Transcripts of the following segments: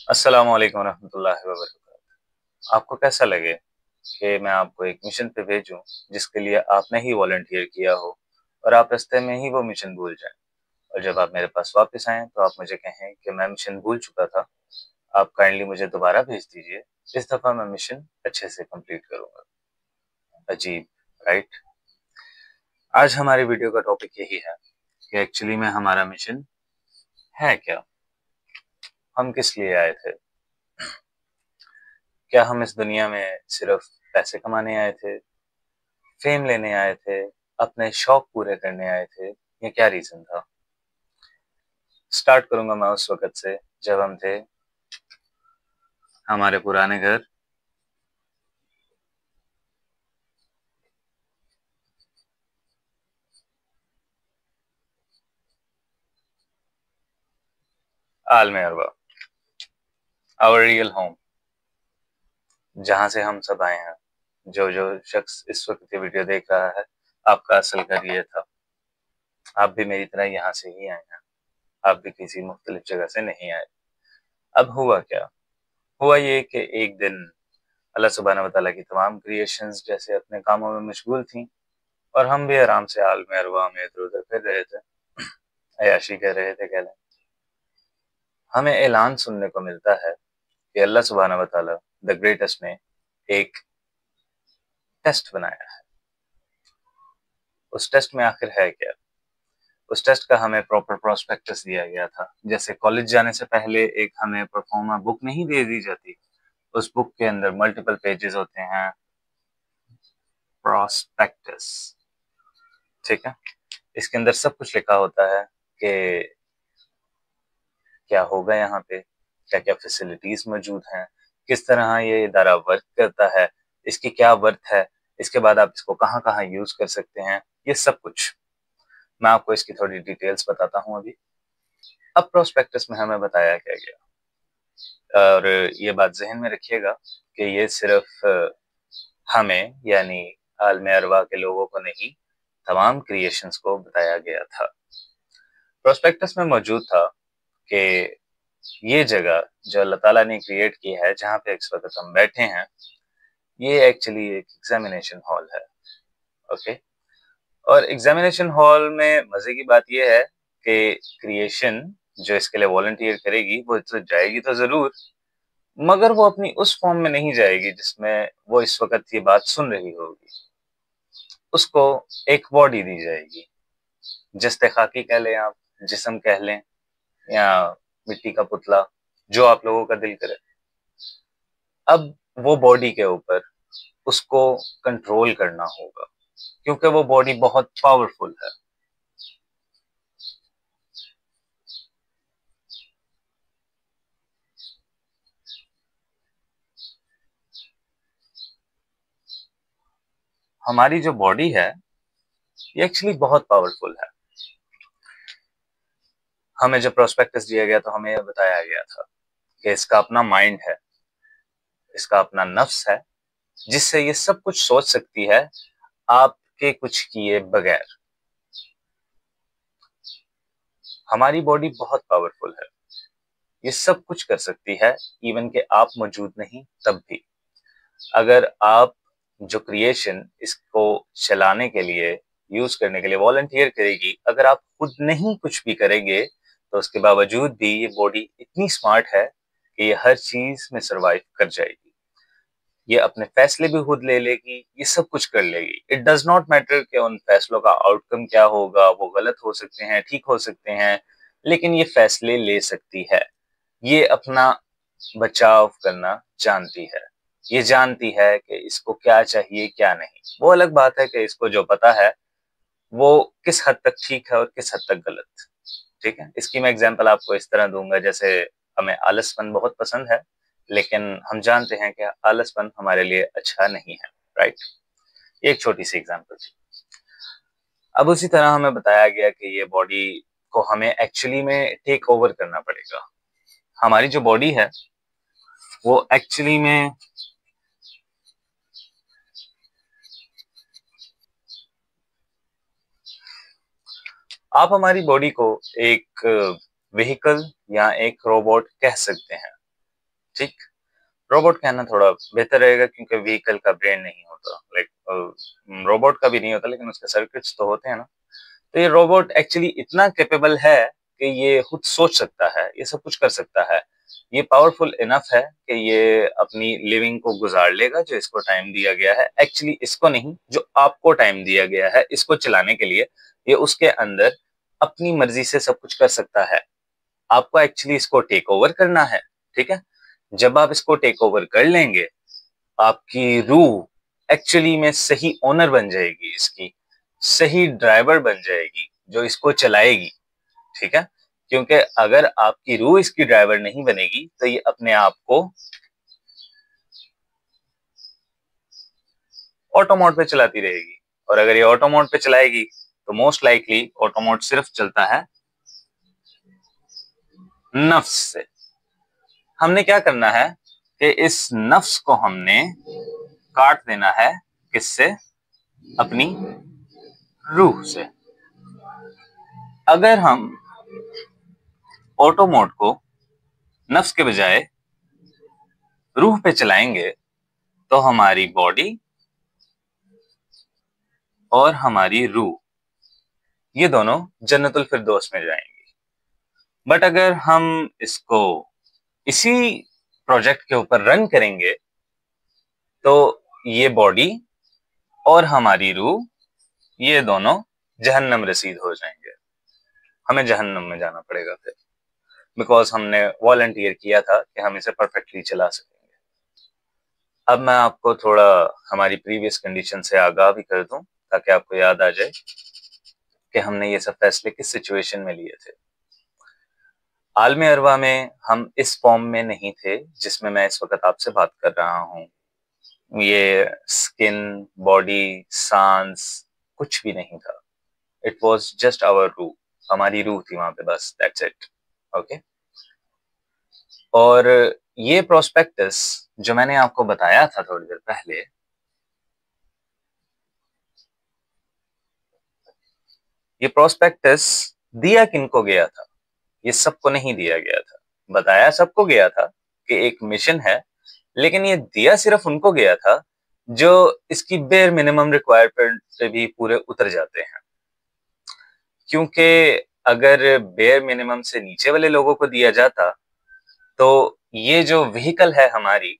अस्सलामुअलैकुम रहमतुल्लाहि व बरकातहू। आपको कैसा लगे कि मैं आपको एक मिशन पे भेजूं जिसके लिए आपने ही वॉलंटियर किया हो और आप रास्ते में ही वो मिशन भूल जाएं, और जब आप मेरे पास वापस आएं तो आप मुझे कहें कि मैं मिशन भूल चुका था, आप काइंडली मुझे दोबारा भेज दीजिए। इस दफ़ा मैं मिशन अच्छे से कंप्लीट करूंगा। अजीब, राइट? आज हमारी वीडियो का टॉपिक यही है कि एक्चुअली में हमारा मिशन है क्या, हम किस लिए आए थे। क्या हम इस दुनिया में सिर्फ पैसे कमाने आए थे, फेम लेने आए थे, अपने शौक पूरे करने आए थे, या क्या रीजन था? स्टार्ट करूंगा मैं उस वक्त से जब हम थे हमारे पुराने घर आलम अरबा, आवर रियल होम, जहां से हम सब आए हैं। जो जो शख्स इस वक्त ये वीडियो देख रहा है, आपका असल घर ये था। आप भी मेरी तरह यहाँ से ही आए हैं, आप भी किसी मुख्तलिफ जगह से नहीं आए। अब हुआ क्या? हुआ ये कि एक दिन अल्लाह सुब्हानहू व तआला की तमाम क्रिएशंस जैसे अपने कामों में मशगूल थी, और हम भी आराम से आलम अरबा में इधर उधर फिर रहे थे, अयाशी कर रहे थे कह लें। हमें ऐलान सुनने को मिलता है कि अल्लाह सुब्हानहू व तआला द ग्रेटेस्ट ने एक टेस्ट बनाया है। उस टेस्ट में आखिर है क्या? उस टेस्ट का हमें प्रॉपर प्रोस्पेक्टस दिया गया था। जैसे कॉलेज जाने से पहले एक हमें परफॉर्मा बुक नहीं दे दी जाती, उस बुक के अंदर मल्टीपल पेजेस होते हैं, प्रोस्पेक्टस। ठीक है, इसके अंदर सब कुछ लिखा होता है कि क्या होगा यहाँ पे, क्या क्या फैसिलिटीज मौजूद हैं, किस तरह ये इदारा वर्क करता है, इसकी क्या वर्थ है, इसके बाद आप इसको कहाँ कहाँ यूज कर सकते हैं, ये सब कुछ मैं आपको इसकी थोड़ी डिटेल्स बताता हूँ अभी। अब प्रोस्पेक्टस में हमें बताया क्या गया, और ये बात जहन में रखिएगा कि ये सिर्फ हमें यानी आलम अरवा के लोगों को नहीं, तमाम क्रिएशंस को बताया गया था। प्रोस्पेक्टस में मौजूद था कि ये जगह जो अल्लाह ताला ने क्रिएट की है, जहाँ पे इस वक्त हम बैठे हैं, ये एक्चुअली एक एग्जामिनेशन हॉल है। ओके, और एग्जामिनेशन हॉल में मजे की बात यह है कि क्रिएशन जो इसके लिए वॉलंटियर करेगी वो तो जाएगी तो जरूर, मगर वो अपनी उस फॉर्म में नहीं जाएगी जिसमें वो इस वक्त ये बात सुन रही होगी। उसको एक बॉडी दी जाएगी, जिस्ते खाकी कह लें आप, जिस्म कह लें, या मिट्टी का पुतला, जो आप लोगों का दिल करे। अब वो बॉडी के ऊपर उसको कंट्रोल करना होगा, क्योंकि वो बॉडी बहुत पावरफुल है। हमारी जो बॉडी है ये एक्चुअली बहुत पावरफुल है। हमें जब प्रोस्पेक्टस दिया गया तो हमें यह बताया गया था कि इसका अपना माइंड है, इसका अपना नफ्स है, जिससे ये सब कुछ सोच सकती है आपके कुछ किए बगैर। हमारी बॉडी बहुत पावरफुल है, ये सब कुछ कर सकती है, इवन कि आप मौजूद नहीं तब भी। अगर आप जो क्रिएशन इसको चलाने के लिए, यूज करने के लिए वॉलंटियर करेगी, अगर आप खुद नहीं कुछ भी करेंगे तो उसके बावजूद भी ये बॉडी इतनी स्मार्ट है कि ये हर चीज में सरवाइव कर जाएगी। ये अपने फैसले भी खुद ले लेगी, ये सब कुछ कर लेगी। इट डज नॉट मैटर कि उन फैसलों का आउटकम क्या होगा, वो गलत हो सकते हैं, ठीक हो सकते हैं, लेकिन ये फैसले ले सकती है। ये अपना बचाव करना जानती है, ये जानती है कि इसको क्या चाहिए क्या नहीं। वो अलग बात है कि इसको जो पता है वो किस हद तक ठीक है और किस हद तक गलत। ठीक है, इसकी मैं एग्जांपल आपको इस तरह दूंगा, जैसे हमें आलसपन बहुत पसंद है, लेकिन हम जानते हैं कि आलसपन हमारे लिए अच्छा नहीं है, राइट? एक छोटी सी एग्जांपल थी। अब उसी तरह हमें बताया गया कि ये बॉडी को हमें एक्चुअली में टेक ओवर करना पड़ेगा। हमारी जो बॉडी है वो एक्चुअली में आप हमारी बॉडी को एक व्हीकल या एक रोबोट कह सकते हैं। ठीक। रोबोट कहना थोड़ा बेहतर रहेगा क्योंकि व्हीकल का ब्रेन नहीं होता, लाइक रोबोट का भी नहीं होता लेकिन उसके सर्किट्स तो होते हैं ना। तो ये रोबोट एक्चुअली इतना कैपेबल है कि ये खुद सोच सकता है, ये सब कुछ कर सकता है। ये पावरफुल इनफ है कि ये अपनी लिविंग को गुजार लेगा जो इसको टाइम दिया गया है। एक्चुअली इसको नहीं, जो आपको टाइम दिया गया है इसको चलाने के लिए, ये उसके अंदर अपनी मर्जी से सब कुछ कर सकता है। आपको एक्चुअली इसको टेक ओवर करना है, ठीक है। जब आप इसको टेक ओवर कर लेंगे, आपकी रूह एक्चुअली में सही ओनर बन जाएगी, इसकी सही ड्राइवर बन जाएगी जो इसको चलाएगी, ठीक है। क्योंकि अगर आपकी रूह इसकी ड्राइवर नहीं बनेगी तो ये अपने आप को ऑटो मोड पे चलाती रहेगी, और अगर ये ऑटो मोड पे चलाएगी तो मोस्ट लाइकली ऑटो मोड सिर्फ चलता है नफ्स से। हमने क्या करना है कि इस नफ्स को हमने काट देना है, किससे? अपनी रूह से। अगर हम ऑटो मोड को नफ्स के बजाय रूह पे चलाएंगे तो हमारी बॉडी और हमारी रूह ये दोनों जन्नतुल फिरदौस में जाएंगी। बट अगर हम इसको इसी प्रोजेक्ट के ऊपर रन करेंगे तो ये बॉडी और हमारी रूह ये दोनों जहन्नम रसीद हो जाएंगे। हमें जहन्नम में जाना पड़ेगा फिर, बिकॉज हमने वॉलंटियर किया था कि हम इसे परफेक्टली चला सकेंगे। अब मैं आपको थोड़ा हमारी प्रीवियस कंडीशन से आगाह भी कर दूं ताकि आपको याद आ जाए कि हमने ये सब फैसले किस सिचुएशन में लिए थे। आलम अरवा में हम इस फॉर्म में नहीं थे जिसमें मैं इस वक्त आपसे बात कर रहा हूँ। ये स्किन, बॉडी, सांस कुछ भी नहीं था। इट वॉज जस्ट आवर रूह, हमारी रूह थी वहां पे, बस दैट्स इट। ओके। और ये प्रोस्पेक्टस जो मैंने आपको बताया था थोड़ी देर पहले, ये प्रोस्पेक्टस दिया किनको गया था? ये सबको नहीं दिया गया था। बताया सबको गया था कि एक मिशन है, लेकिन ये दिया सिर्फ उनको गया था जो इसकी बेयर मिनिमम रिक्वायरमेंट से भी पूरे उतर जाते हैं। क्योंकि अगर बेयर मिनिमम से नीचे वाले लोगों को दिया जाता तो ये जो व्हीकल है हमारी,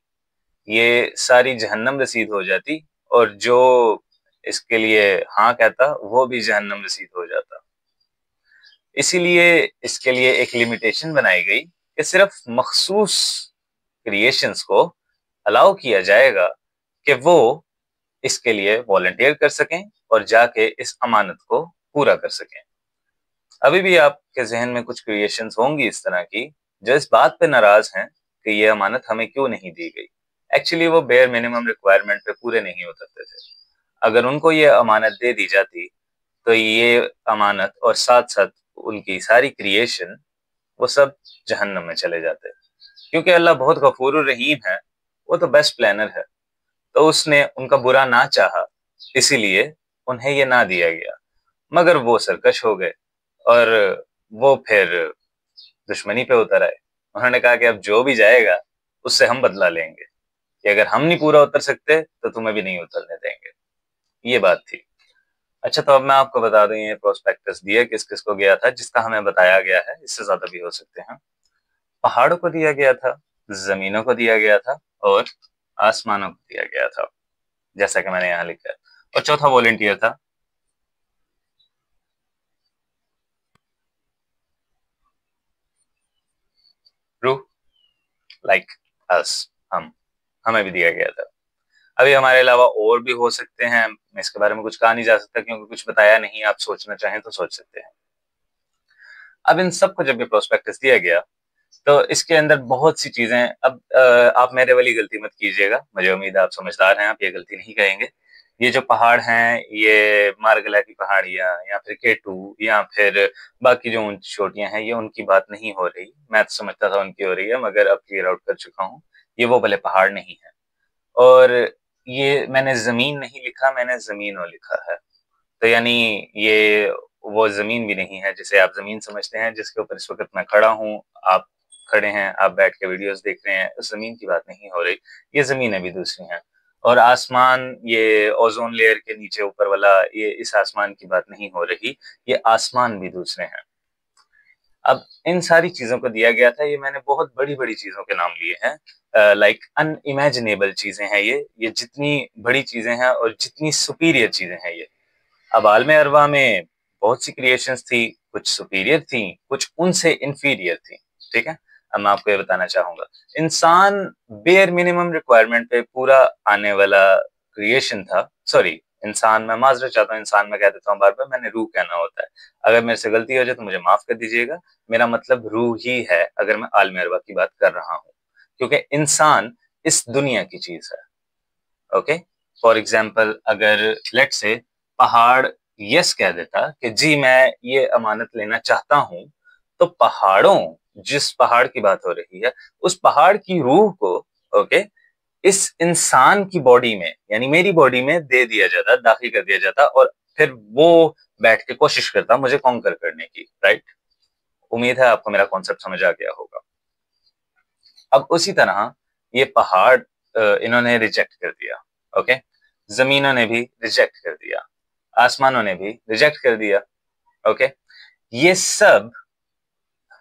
ये सारी जहन्नम रसीद हो जाती, और जो इसके लिए हाँ कहता वो भी जहन्नम रसीद हो जाता। इसीलिए इसके लिए एक लिमिटेशन बनाई गई कि सिर्फ मखसूस क्रिएशंस को अलाउ किया जाएगा कि वो इसके लिए वॉलंटियर कर सकें और जाके इस अमानत को पूरा कर सकें। अभी भी आपके जहन में कुछ क्रिएशंस होंगी इस तरह की जो इस बात पे नाराज हैं कि ये अमानत हमें क्यों नहीं दी गई। एक्चुअली वो बेयर मिनिमम रिक्वायरमेंट पे पूरे नहीं उतरते थे। अगर उनको ये अमानत दे दी जाती तो ये अमानत और साथ साथ उनकी सारी क्रिएशन वो सब जहन्नम में चले जाते। क्योंकि अल्लाह बहुत गफूर रहीम है, वो तो बेस्ट प्लानर है, तो उसने उनका बुरा ना चाहा, इसीलिए उन्हें ये ना दिया गया। मगर वो सरकश हो गए और वो फिर दुश्मनी पे उतर आए। उन्होंने कहा कि अब जो भी जाएगा उससे हम बदला लेंगे, कि अगर हम नहीं पूरा उतर सकते तो तुम्हें भी नहीं उतरने देंगे। ये बात थी। अच्छा, तो अब मैं आपको बता दूं ये प्रोस्पेक्टस दिया किस किस को गया था, जिसका हमें बताया गया है, इससे ज्यादा भी हो सकते हैं। पहाड़ों को दिया गया था, जमीनों को दिया गया था, और आसमानों को दिया गया था, जैसा कि मैंने यहाँ लिखा है। और चौथा वॉलंटियर था रूह, लाइक अस, हम, हमें भी दिया गया था। अभी हमारे अलावा और भी हो सकते हैं, इसके बारे में कुछ कहा नहीं जा सकता क्योंकि कुछ बताया नहीं। आप सोचना चाहें तो सोच सकते हैं। अब इन सबको जब ये प्रोस्पेक्टस दिया गया तो इसके अंदर बहुत सी चीजें, अब आप मेरे वाली गलती मत कीजिएगा, मुझे उम्मीद है आप समझदार हैं, आप ये गलती नहीं करेंगे। ये जो पहाड़ हैं, ये मारगला की पहाड़ियां या फिर केटू या फिर बाकी जो ऊंची चोटियां हैं, ये उनकी बात नहीं हो रही। मैं तो समझता था उनकी हो रही है, मगर अब क्लियर आउट कर चुका हूँ, ये वो भले पहाड़ नहीं है। और ये मैंने जमीन नहीं लिखा, मैंने जमीनों लिखा है। तो यानी ये वो जमीन भी नहीं है जिसे आप जमीन समझते हैं, जिसके ऊपर इस वक्त मैं खड़ा हूँ। आप खड़े हैं, आप बैठ के वीडियोस देख रहे हैं, उस जमीन की बात नहीं हो रही। ये जमीनें भी दूसरी हैं, और आसमान, ये ओजोन लेयर के नीचे ऊपर वाला, ये इस आसमान की बात नहीं हो रही, ये आसमान भी दूसरे हैं। अब इन सारी चीजों को दिया गया था, ये मैंने बहुत बड़ी बड़ी चीजों के नाम लिए हैं, लाइक अनइमेजिनेबल चीजें हैं ये जितनी बड़ी चीजें हैं और जितनी सुपीरियर चीजें हैं ये। अब आलम अरवा में बहुत सी क्रिएशंस थी, कुछ सुपीरियर थी, कुछ उनसे इंफीरियर थी, ठीक है। अब मैं आपको ये बताना चाहूंगा, इंसान बेयर मिनिमम रिक्वायरमेंट पे पूरा आने वाला क्रिएशन था। सॉरी, इंसान, मैं माजरत चाहता हूँ, इंसान मैं कह देता हूँ बार बार, मैंने रूह कहना होता है। अगर मेरे से गलती हो जाए तो मुझे माफ कर दीजिएगा, मेरा मतलब रूह ही है अगर मैं आलम अरवा की बात कर रहा हूँ, क्योंकि इंसान इस दुनिया की चीज है। ओके, फॉर एग्जाम्पल, अगर लेट से पहाड़ यस कह देता कि जी मैं ये अमानत लेना चाहता हूं, तो पहाड़ों, जिस पहाड़ की बात हो रही है, उस पहाड़ की रूह को, ओके, इस इंसान की बॉडी में, यानी मेरी बॉडी में दे दिया जाता, दाखिल कर दिया जाता, और फिर वो बैठ के कोशिश करता मुझे कॉन्कर करने की, राइट। उम्मीद है आपको मेरा कॉन्सेप्ट समझ आ गया होगा। अब उसी तरह ये पहाड़ इन्होंने रिजेक्ट कर दिया, ओके, जमीनों ने भी रिजेक्ट कर दिया, आसमानों ने भी रिजेक्ट कर दिया, ओके। ये सब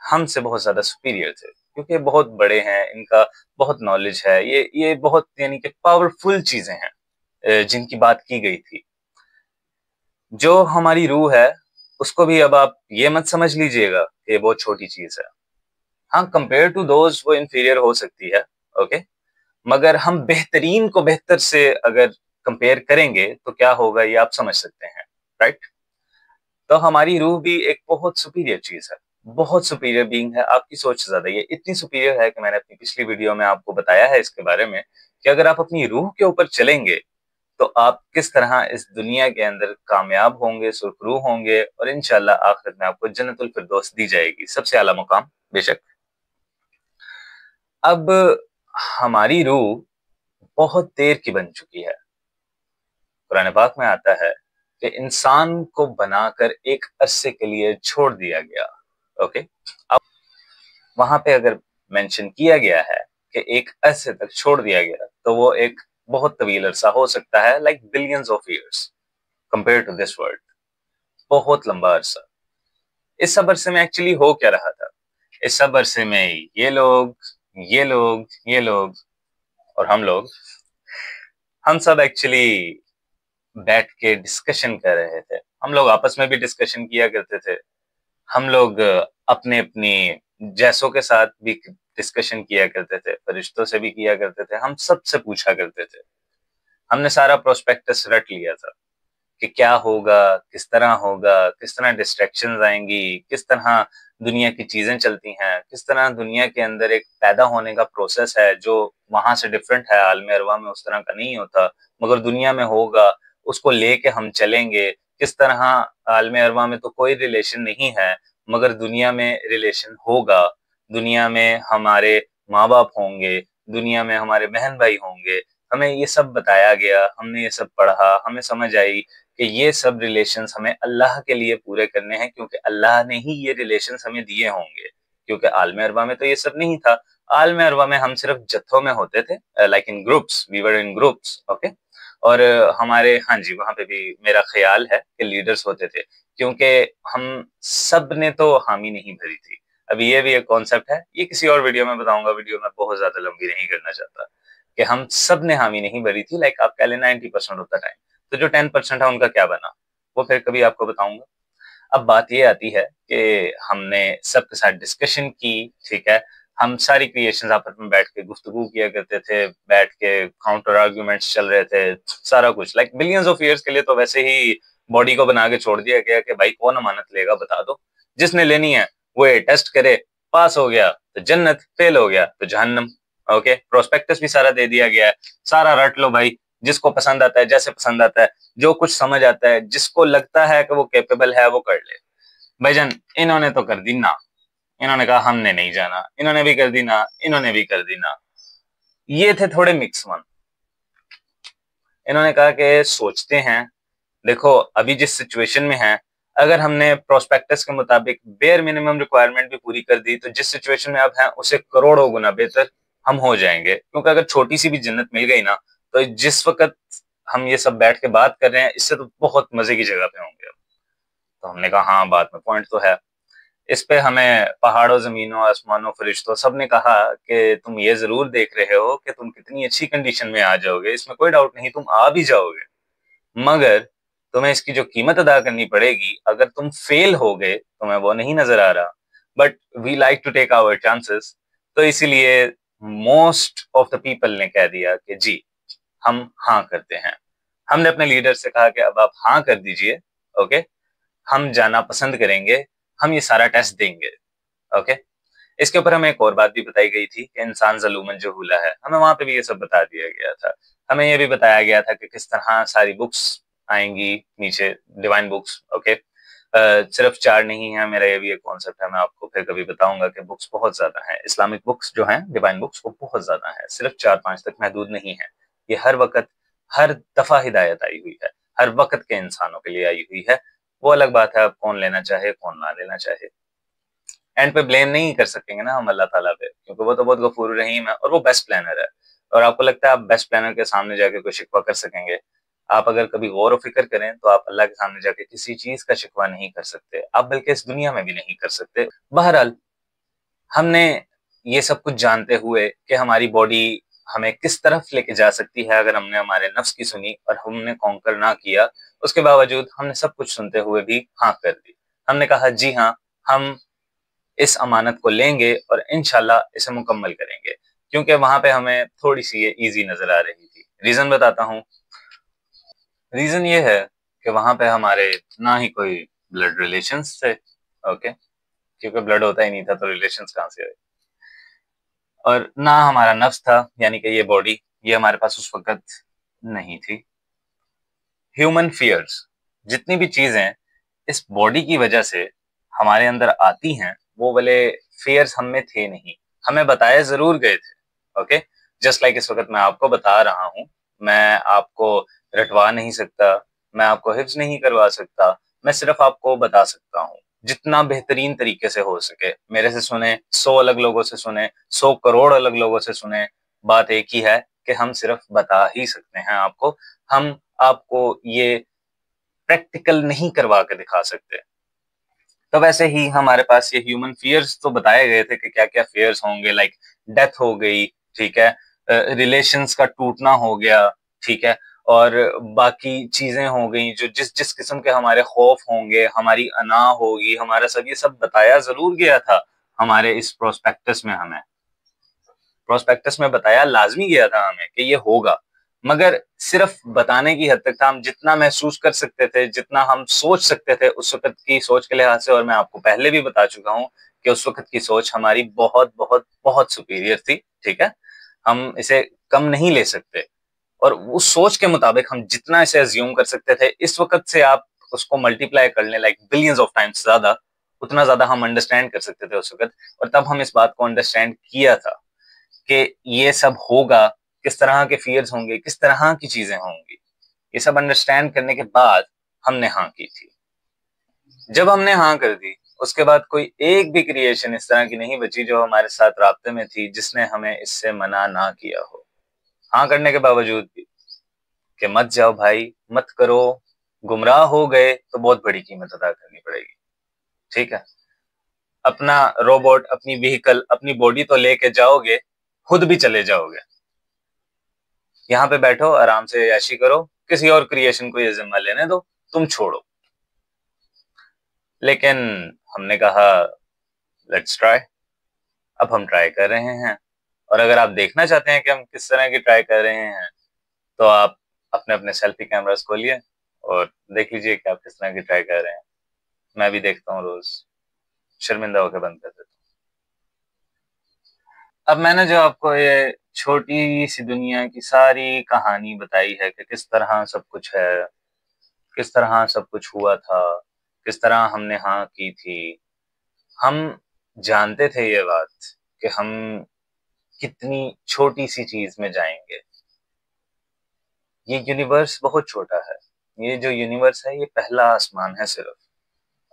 हमसे बहुत ज्यादा सुपीरियर थे, क्योंकि बहुत बड़े हैं, इनका बहुत नॉलेज है, ये बहुत, यानी कि पावरफुल चीजें हैं जिनकी बात की गई थी। जो हमारी रूह है, उसको भी अब आप ये मत समझ लीजिएगा कि बहुत छोटी चीज है। हाँ, कंपेयर टू दोज वो इंफीरियर हो सकती है, ओके, मगर हम बेहतरीन को बेहतर से अगर कंपेयर करेंगे तो क्या होगा ये आप समझ सकते हैं, राइट। तो हमारी रूह भी एक बहुत सुपीरियर चीज है, बहुत सुपीरियर बीइंग है, आपकी सोच से ज्यादा। ये इतनी सुपीरियर है कि मैंने अपनी पिछली वीडियो में आपको बताया है इसके बारे में, कि अगर आप अपनी रूह के ऊपर चलेंगे तो आप किस तरह इस दुनिया के अंदर कामयाब होंगे, सुरखरू होंगे, और इंशाल्लाह आखिरत में आपको जन्नतुल फिरदौस दी जाएगी, सबसे आला मुकाम बेशक। अब हमारी रूह बहुत देर की बन चुकी है। कुरान पाक में आता है कि इंसान को बनाकर एक अरसे के लिए छोड़ दिया गया, ओके। अब वहां पे अगर मेंशन किया गया है कि एक अरसे तक छोड़ दिया गया, तो वो एक बहुत तवील अरसा हो सकता है, like billions of years compare to this world, बहुत लंबा अरसा। इस सब अरसे में एक्चुअली हो क्या रहा था? इस सब अरसे में ये लोग और हम सब एक्चुअली बैठ के डिस्कशन कर रहे थे। हम लोग आपस में भी डिस्कशन किया करते थे, हम लोग अपने अपनी जैसों के साथ भी डिस्कशन किया करते थे, फरिश्तों से भी किया करते थे, हम सबसे पूछा करते थे। हमने सारा प्रोस्पेक्टस रट लिया था कि क्या होगा, किस तरह डिस्ट्रैक्शंस आएंगी, किस तरह दुनिया की चीजें चलती हैं, किस तरह दुनिया के अंदर एक पैदा होने का प्रोसेस है जो वहां से डिफरेंट है, आलम अरवा में उस तरह का नहीं होता, मगर दुनिया में होगा, उसको लेके हम चलेंगे। किस तरह आलम अरवा में तो कोई रिलेशन नहीं है, मगर दुनिया में रिलेशन होगा, दुनिया में हमारे माँ बाप होंगे, दुनिया में हमारे बहन भाई होंगे। हमें ये सब बताया गया, हमने ये सब पढ़ा, हमें समझ आई कि ये सब रिलेशंस हमें अल्लाह के लिए पूरे करने हैं, क्योंकि अल्लाह ने ही ये रिलेशंस हमें दिए होंगे, क्योंकि आलम अरवा में तो ये सब नहीं था। आलम अरवा में हम सिर्फ जत्थों में होते थे, like in groups, we were in groups, okay. और हमारे, हाँ जी, वहां पे भी मेरा ख्याल है कि लीडर्स होते थे, क्योंकि हम सब ने तो हामी नहीं भरी थी। अभी ये भी एक कॉन्सेप्ट है, ये किसी और वीडियो में बताऊंगा, वीडियो में बहुत ज्यादा लंबी नहीं करना चाहता, कि हम सब ने हामी नहीं भरी थी, लाइक आप कह लें 90% ऑफ द टाइम। तो जो 10% है उनका क्या बना, वो फिर कभी आपको बताऊंगा। अब बात ये आती है कि हमने सबके साथ डिस्कशन की, ठीक है, हम सारी क्रिएशंस आपस में बैठ के गुफ्तगू किया करते थे, बैठ के काउंटर आर्ग्यूमेंट्स चल रहे थे, सारा कुछ, लाइक बिलियंस ऑफ ईयर्स के लिए तो वैसे ही बॉडी को बना के छोड़ दिया गया कि भाई कौन अमानत लेगा बता दो, जिसने लेनी है वो ये टेस्ट करे, पास हो गया तो जन्नत, फेल हो गया तो जहन्नम, ओके। प्रोस्पेक्टस भी सारा दे दिया गया है, सारा रट लो भाई, जिसको पसंद आता है, जैसे पसंद आता है, जो कुछ समझ आता है, जिसको लगता है कि वो कैपेबल है वो कर ले। भाईजान, इन्होंने तो कर दी ना, इन्होंने कहा हमने नहीं जाना, इन्होंने भी कर दी ना, इन्होंने भी कर दी ना। ये थे थोड़े मिक्स वन। इन्होंने कहा कि सोचते हैं, देखो अभी जिस सिचुएशन में है, अगर हमने प्रोस्पेक्टस के मुताबिक बेयर मिनिमम रिक्वायरमेंट भी पूरी कर दी तो जिस सिचुएशन में आप हैं उससे करोड़ों गुना बेहतर हम हो जाएंगे। क्योंकि अगर छोटी सी भी जन्नत मिल गई ना, तो जिस वक्त हम ये सब बैठ के बात कर रहे हैं इससे तो बहुत मजे की जगह पे होंगे। तो हमने कहा हाँ, बात में पॉइंट तो है। इस पे हमें पहाड़ों, जमीनों, आसमानों, फरिश्तों सब ने कहा कि तुम ये जरूर देख रहे हो कि तुम कितनी अच्छी कंडीशन में आ जाओगे, इसमें कोई डाउट नहीं, तुम आ भी जाओगे, मगर तुम्हें इसकी जो कीमत अदा करनी पड़ेगी, अगर तुम फेल हो गए, तुम्हें वो नहीं नजर आ रहा। But we like to take our chances, तो इसीलिए मोस्ट ऑफ द पीपल ने कह दिया कि जी हम हाँ करते हैं। हमने अपने लीडर से कहा कि अब आप हाँ कर दीजिए, ओके, हम जाना पसंद करेंगे, हम ये सारा टेस्ट देंगे, ओके। इसके ऊपर हमें एक और बात भी बताई गई थी कि इंसान जलूमन जहूला है, हमें वहां पे भी ये सब बता दिया गया था। हमें ये भी बताया गया था कि किस तरह सारी बुक्स आएंगी नीचे, डिवाइन बुक्स, ओके। सिर्फ 4 नहीं है, मेरा ये भी एक कॉन्सेप्ट है, मैं आपको फिर कभी बताऊंगा कि बुक्स बहुत ज्यादा हैं, इस्लामिक बुक्स जो हैं, डिवाइन बुक्स, वो बहुत ज्यादा है, सिर्फ 4-5 तक महदूद नहीं है। ये हर वक्त, हर दफा हिदायत आई हुई है, हर वक्त के इंसानों के लिए आई हुई है। वो अलग बात है, अब कौन लेना चाहे कौन ना लेना चाहे। एंड पे ब्लेम नहीं कर सकेंगे ना हम अल्लाह ताला पे, क्योंकि वो तो बहुत गफूर रहीम है और वो बेस्ट प्लानर है। और आपको लगता है आप बेस्ट प्लानर के सामने जाके कोई शिकवा कर सकेंगे? आप अगर कभी गौर व फिक्र करें तो आप अल्लाह के सामने जाके किसी चीज का शिकवा नहीं कर सकते, आप बल्कि इस दुनिया में भी नहीं कर सकते। बहरहाल, हमने ये सब कुछ जानते हुए कि हमारी बॉडी हमें किस तरफ लेके जा सकती है अगर हमने हमारे नफ्स की सुनी और हमने कॉन्कर ना किया, उसके बावजूद हमने सब कुछ सुनते हुए भी हाँ कर दी। हमने कहा जी हाँ, हम इस अमानत को लेंगे और इंशाल्लाह इसे मुकम्मल करेंगे, क्योंकि वहां पे हमें थोड़ी सी ये इजी नजर आ रही थी। रीजन बताता हूँ। रीजन ये है कि वहां पे हमारे ना ही कोई ब्लड रिलेशंस थे, ओके, क्योंकि ब्लड होता ही नहीं था तो रिलेशंस कहाँ से आए, और ना हमारा नफ्स था, यानी कि ये बॉडी, ये हमारे पास उस वक्त नहीं थी। ह्यूमन फियर्स, जितनी भी चीजें इस बॉडी की वजह से हमारे अंदर आती हैं, वो वाले फियर्स हम में थे नहीं। हमें बताए जरूर गए थे, ओके। जस्ट लाइक इस वक्त मैं आपको बता रहा हूँ, मैं आपको रटवा नहीं सकता, मैं आपको हिफ्ज नहीं करवा सकता, मैं सिर्फ आपको बता सकता हूँ जितना बेहतरीन तरीके से हो सके। मेरे से सुने, 100 अलग लोगों से सुने, 100 करोड़ अलग लोगों से सुने, बात एक ही है कि हम सिर्फ बता ही सकते हैं आपको। हम आपको ये प्रैक्टिकल नहीं करवा के दिखा सकते। तो वैसे ही हमारे पास ये ह्यूमन फियर्स तो बताए गए थे कि क्या क्या फियर्स होंगे, लाइक डेथ हो गई, ठीक है, रिलेशंस का टूटना हो गया, ठीक है, और बाकी चीजें हो गई जो जिस जिस किस्म के हमारे खौफ होंगे, हमारी अना होगी, हमारा सब, ये सब बताया जरूर गया था हमारे इस प्रोस्पेक्टस में। हमें प्रोस्पेक्टस में बताया लाजमी गया था हमें कि ये होगा, मगर सिर्फ बताने की हद तक था। हम जितना महसूस कर सकते थे, जितना हम सोच सकते थे उस वक्त की सोच के लिहाज से, और मैं आपको पहले भी बता चुका हूं कि उस वक्त की सोच हमारी बहुत बहुत बहुत सुपीरियर थी, ठीक है, हम इसे कम नहीं ले सकते। और उस सोच के मुताबिक हम जितना इसे अज्यूम कर सकते थे, इस वक्त से आप उसको मल्टीप्लाई कर लें लाइक बिलियंस ऑफ टाइम्स ज्यादा, उतना ज्यादा हम अंडरस्टैंड कर सकते थे उस वक्त। और तब हम इस बात को अंडरस्टैंड किया था कि ये सब होगा, किस तरह के फियर्स होंगे, किस तरह की चीजें होंगी। ये सब अंडरस्टैंड करने के बाद हमने हाँ की थी। जब हमने हाँ कर दी, उसके बाद कोई एक भी क्रिएशन इस तरह की नहीं बची जो हमारे साथ राब्ते में थी जिसने हमें इससे मना ना किया हो, हाँ करने के बावजूद भी, कि मत जाओ भाई, मत करो, गुमराह हो गए तो बहुत बड़ी कीमत अदा करनी पड़ेगी, ठीक है। अपना रोबोट, अपनी व्हीकल, अपनी बॉडी तो लेके जाओगे, खुद भी चले जाओगे। यहाँ पे बैठो, आराम से ऐशी करो, किसी और क्रिएशन को ये जिम्मा लेने दो, तुम छोड़ो। लेकिन हमने कहा लेट्स ट्राई। अब हम ट्राई कर रहे हैं, और अगर आप देखना चाहते हैं कि हम किस तरह की ट्राई कर रहे हैं, तो आप अपने अपने सेल्फी कैमरास खोलिए और देख लीजिए कि आप किस तरह की ट्राई कर रहे हैं। मैं भी देखता हूँ रोज, शर्मिंदा होकर बंद कर देता हूँ। अब मैंने जो आपको ये छोटी सी दुनिया की सारी कहानी बताई है कि किस तरह सब कुछ है, किस तरह सब कुछ हुआ था, किस तरह हमने हाँ की थी, हम जानते थे ये बात कि हम कितनी छोटी सी चीज में जाएंगे। ये यूनिवर्स बहुत छोटा है, ये जो यूनिवर्स है ये पहला आसमान है सिर्फ,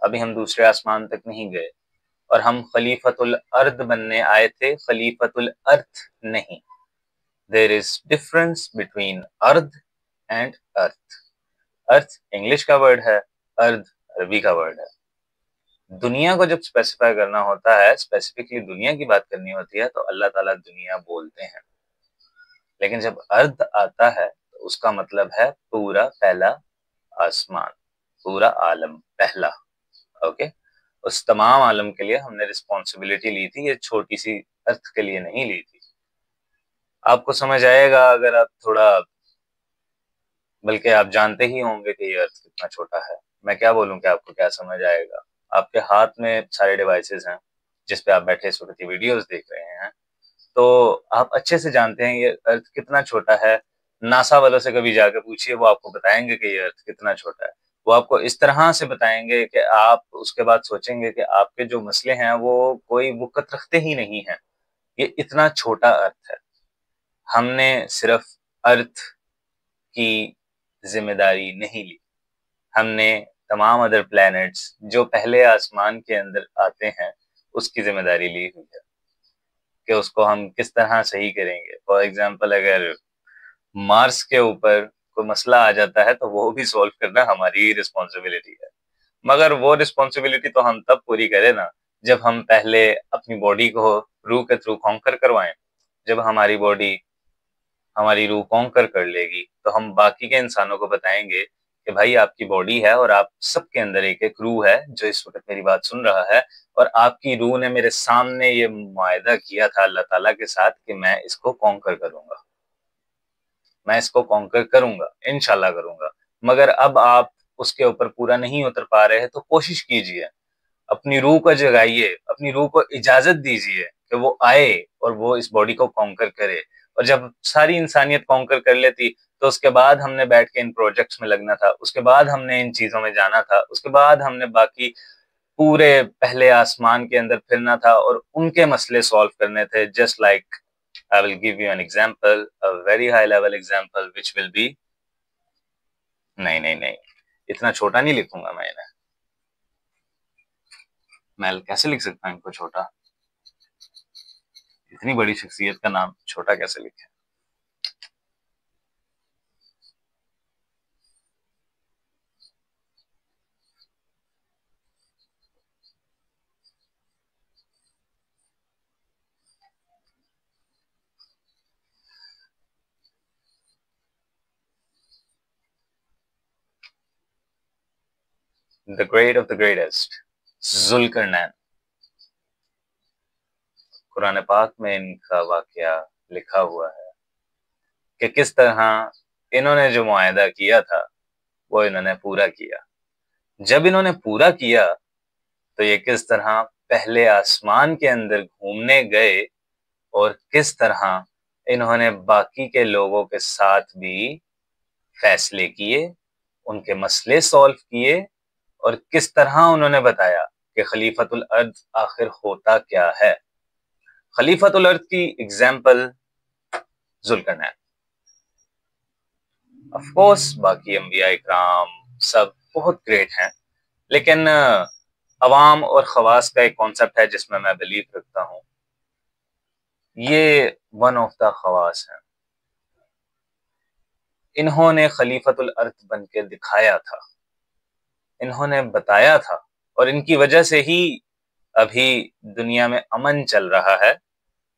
अभी हम दूसरे आसमान तक नहीं गए, और हम खलीफतुल अर्द बनने आए थे, खलीफतुल अर्थ नहीं। देयर इज डिफरेंस बिटवीन अर्द एंड अर्थ। अर्थ इंग्लिश का वर्ड है, अर्द अरबी का वर्ड है। दुनिया को जब स्पेसिफाई करना होता है, स्पेसिफिकली दुनिया की बात करनी होती है, तो अल्लाह ताला दुनिया बोलते हैं। लेकिन जब अर्द आता है तो उसका मतलब है पूरा पहला आसमान, पूरा आलम पहला। ओके, उस तमाम आलम के लिए हमने रिस्पॉन्सिबिलिटी ली थी, ये छोटी सी अर्थ के लिए नहीं ली थी। आपको समझ आएगा अगर आप थोड़ा, बल्कि आप जानते ही होंगे कि ये अर्थ कितना छोटा है। मैं क्या बोलूं कि आपको क्या समझ आएगा। आपके हाथ में सारे डिवाइसेस हैं जिस पे आप बैठे इस वक्त वीडियोस देख रहे हैं, तो आप अच्छे से जानते हैं ये अर्थ कितना छोटा है। नासा वालों से कभी जाकर पूछिए, वो आपको बताएंगे कि ये अर्थ कितना छोटा है। वो आपको इस तरह से बताएंगे कि आप उसके बाद सोचेंगे कि आपके जो मसले हैं वो कोई वक़्त रखते ही नहीं है। ये इतना छोटा अर्थ है। हमने सिर्फ अर्थ की जिम्मेदारी नहीं ली, हमने तमाम अदर प्लैनेट्स जो पहले आसमान के अंदर आते हैं उसकी जिम्मेदारी ली हुई है कि उसको हम किस तरह सही करेंगे। फॉर एग्जाम्पल, अगर मार्स के ऊपर कोई मसला आ जाता है तो वो भी सॉल्व करना हमारी रिस्पॉन्सिबिलिटी है। मगर वो रिस्पॉन्सिबिलिटी तो हम तब पूरी करें ना, जब हम पहले अपनी बॉडी को रूह के थ्रू कॉन्कर करवाएं। जब हमारी बॉडी हमारी रूह कॉन्कर कर लेगी तो हम बाकी के इंसानों को बताएंगे कि भाई आपकी बॉडी है और आप सबके अंदर एक एक रूह है जो इस वक्त मेरी बात सुन रहा है, और आपकी रूह ने मेरे सामने ये मुआहदा किया था अल्लाह ताला के साथ कि मैं इसको कॉन्कर करूंगा, मैं इसको कॉन्कर करूंगा, इंशाल्लाह करूंगा। मगर अब आप उसके ऊपर पूरा नहीं उतर पा रहे हैं तो कोशिश कीजिए, अपनी रूह को जगाइए, अपनी रूह को इजाजत दीजिए कि वो आए और वो इस बॉडी को कॉन्कर करे। और जब सारी इंसानियत कॉन्कर कर लेती तो उसके बाद हमने बैठ के इन प्रोजेक्ट्स में लगना था, उसके बाद हमने इन चीजों में जाना था, उसके बाद हमने बाकी पूरे पहले आसमान के अंदर फिरना था और उनके मसले सॉल्व करने थे। Just like I will give you an example, a very high level example which will be, नहीं नहीं नहीं, इतना छोटा नहीं लिखूंगा मैं इन्हें। मैं कैसे लिख सकता हूँ इनको छोटा? इतनी बड़ी शख्सियत का नाम छोटा कैसे लिखे? The great of the greatest, जुल्करनैन। कुरान पाक में इनका वाकया लिखा हुआ है कि किस तरह इन्होंने जो मुआहदा किया था वो इन्होंने पूरा किया। जब इन्होंने पूरा किया तो ये किस तरह पहले आसमान के अंदर घूमने गए और किस तरह इन्होंने बाकी के लोगों के साथ भी फैसले किए, उनके मसले सॉल्व किए, और किस तरह उन्होंने बताया कि खलीफतुल अर्द आखिर होता क्या है। खलीफतुल अर्द की एग्जाम्पल जुल्करनैन। ऑफ कोर्स बाकी अंबिया इकराम सब बहुत ग्रेट हैं, लेकिन अवाम और खवास का एक कॉन्सेप्ट है जिसमें मैं बिलीव रखता हूँ। ये वन ऑफ द खवास हैं। इन्होंने खलीफतुल अर्द बन के दिखाया था, इन्होंने बताया था, और इनकी वजह से ही अभी दुनिया में अमन चल रहा है।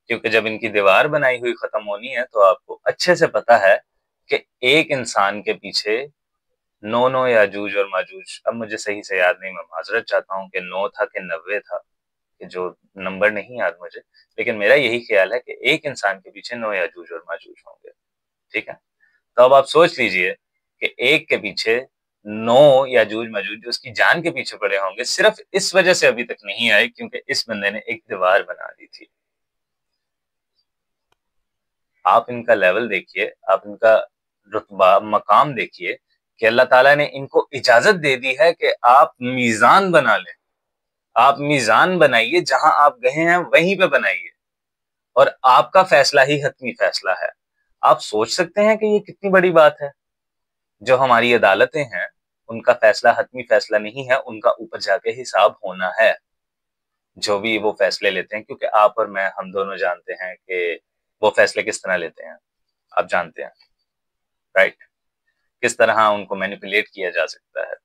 क्योंकि जब इनकी दीवार बनाई हुई खत्म होनी है तो आपको अच्छे से पता है कि एक इंसान के पीछे 9 याजूज और माजूज, अब मुझे सही से याद नहीं, मैं माजरत चाहता हूँ कि 9 था कि 90 था, कि जो नंबर नहीं याद मुझे, लेकिन मेरा यही ख्याल है कि एक इंसान के पीछे 9 याजूज और माजूज होंगे। ठीक है, तो अब आप सोच लीजिए कि एक के पीछे 9 याजूज माजूज जो उसकी जान के पीछे पड़े होंगे, सिर्फ इस वजह से अभी तक नहीं आए क्योंकि इस बंदे ने एक दीवार बना दी थी। आप इनका लेवल देखिए, आप इनका रुतबा मकाम देखिए कि अल्लाह ताला ने इनको इजाजत दे दी है कि आप मीज़ान बना लें, आप मीज़ान बनाइए, जहां आप गए हैं वहीं पे बनाइए, और आपका फैसला ही हतमी फैसला है। आप सोच सकते हैं कि ये कितनी बड़ी बात है। जो हमारी अदालतें हैं उनका फैसला हतमी फैसला नहीं है, उनका ऊपर जाके हिसाब होना है, जो भी वो फैसले लेते हैं, क्योंकि आप और मैं हम दोनों जानते हैं कि वो फैसले किस तरह लेते हैं। आप जानते हैं, राइट? किस तरह उनको मैनिपुलेट किया जा सकता है।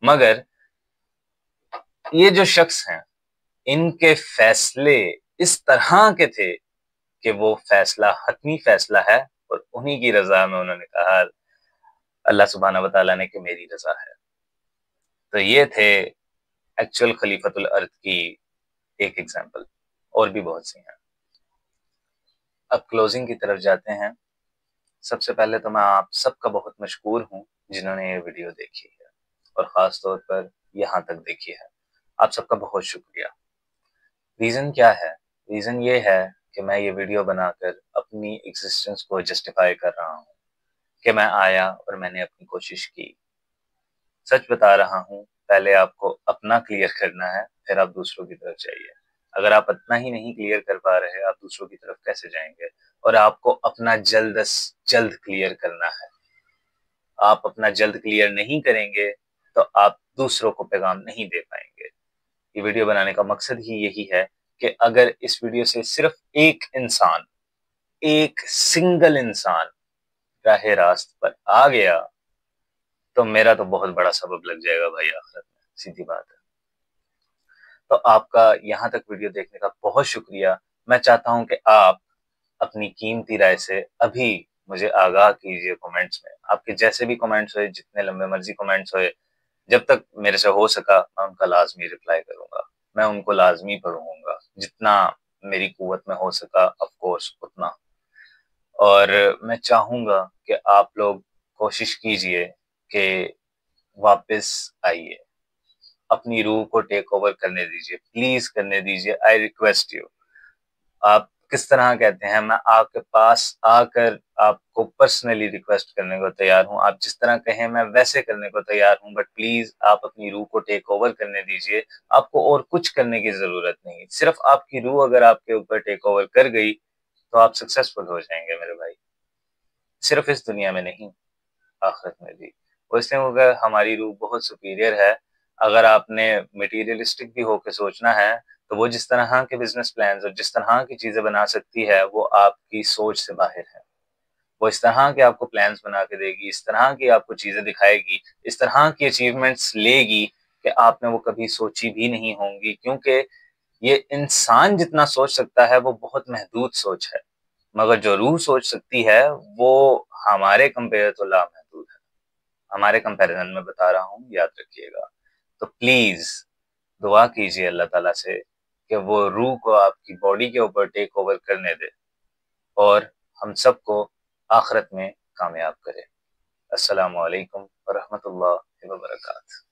मगर ये जो शख्स हैं, इनके फैसले इस तरह के थे कि वो फैसला हतमी फैसला है, और उन्हीं की रजा में उन्होंने कहा अल्लाह सुब्हानहू व तआला ने कि मेरी रजा है। तो ये थे एक्चुअल खलीफतुल अर्द की एक एग्जांपल, और भी बहुत सी हैं। अब क्लोजिंग की तरफ जाते हैं। सबसे पहले तो मैं आप सबका बहुत मशकूर हूँ जिन्होंने ये वीडियो देखी है, और ख़ास तौर पर यहाँ तक देखी है। आप सबका बहुत शुक्रिया। रीज़न क्या है? रीज़न ये है कि मैं ये वीडियो बनाकर अपनी एग्जिस्टेंस को जस्टिफाई कर रहा हूँ कि मैं आया और मैंने अपनी कोशिश की। सच बता रहा हूँ, पहले आपको अपना क्लियर करना है, फिर आप दूसरों की तरफ जाइए। अगर आप अपना ही नहीं क्लियर कर पा रहे, आप दूसरों की तरफ कैसे जाएंगे? और आपको अपना जल्द से जल्द क्लियर करना है। आप अपना जल्द क्लियर नहीं करेंगे तो आप दूसरों को पैगाम नहीं दे पाएंगे। ये वीडियो बनाने का मकसद ही यही है कि अगर इस वीडियो से सिर्फ एक इंसान, एक सिंगल इंसान राह रास्त पर आ गया, तो मेरा तो बहुत बड़ा सबब लग जाएगा भाई आखिरत में, सीधी बात है। तो आपका यहाँ तक वीडियो देखने का बहुत शुक्रिया। मैं चाहता हूँ कि आप अपनी कीमती राय से अभी मुझे आगाह कीजिए कमेंट्स में। आपके जैसे भी कमेंट्स हुए, जितने लंबे मर्जी कमेंट्स हुए, जब तक मेरे से हो सका मैं उनका लाजमी रिप्लाई करूंगा, मैं उनको लाजमी पढ़ूंगा, जितना मेरी कुव्वत में हो सका ऑफ कोर्स उतना। और मैं चाहूंगा कि आप लोग कोशिश कीजिए कि वापस आइए, अपनी रूह को टेक ओवर करने दीजिए, प्लीज करने दीजिए, आई रिक्वेस्ट यू। आप किस तरह कहते हैं, मैं आपके पास आकर आपको पर्सनली रिक्वेस्ट करने को तैयार हूं। आप जिस तरह कहें मैं वैसे करने को तैयार हूं, बट प्लीज आप अपनी रूह को टेक ओवर करने दीजिए। आपको और कुछ करने की जरूरत नहीं, सिर्फ आपकी रूह अगर आपके ऊपर टेक ओवर कर गई तो आप सक्सेसफुल हो जाएंगे मेरे भाई। सिर्फ इस दुनिया में नहीं, आखिरत में भी। और इसलिए अगर हमारी रूह बहुत सुपीरियर है, अगर आपने मटेरियलिस्टिक भी होकर सोचना है, तो वो जिस तरह के बिजनेस प्लान्स और जिस तरह की चीजें बना सकती है, वो आपकी सोच से बाहर है। वो इस तरह के आपको प्लान्स बना के देगी, इस तरह की आपको चीजें दिखाएगी, इस तरह की अचीवमेंट्स लेगी कि आपने वो कभी सोची भी नहीं होंगी। क्योंकि ये इंसान जितना सोच सकता है वो बहुत महदूद सोच है, मगर जो रूह सोच सकती है वो हमारे कंपेयर तो लामहदूद है। हमारे कंपैरिजन में बता रहा हूँ, याद रखिएगा। तो प्लीज दुआ कीजिए अल्लाह ताला से कि वो रूह को आपकी बॉडी के ऊपर टेक ओवर करने दे और हम सबको आखिरत में कामयाब करे। अस्सलामु अलैकुम व रहमतुल्लाहि व बरकातहू।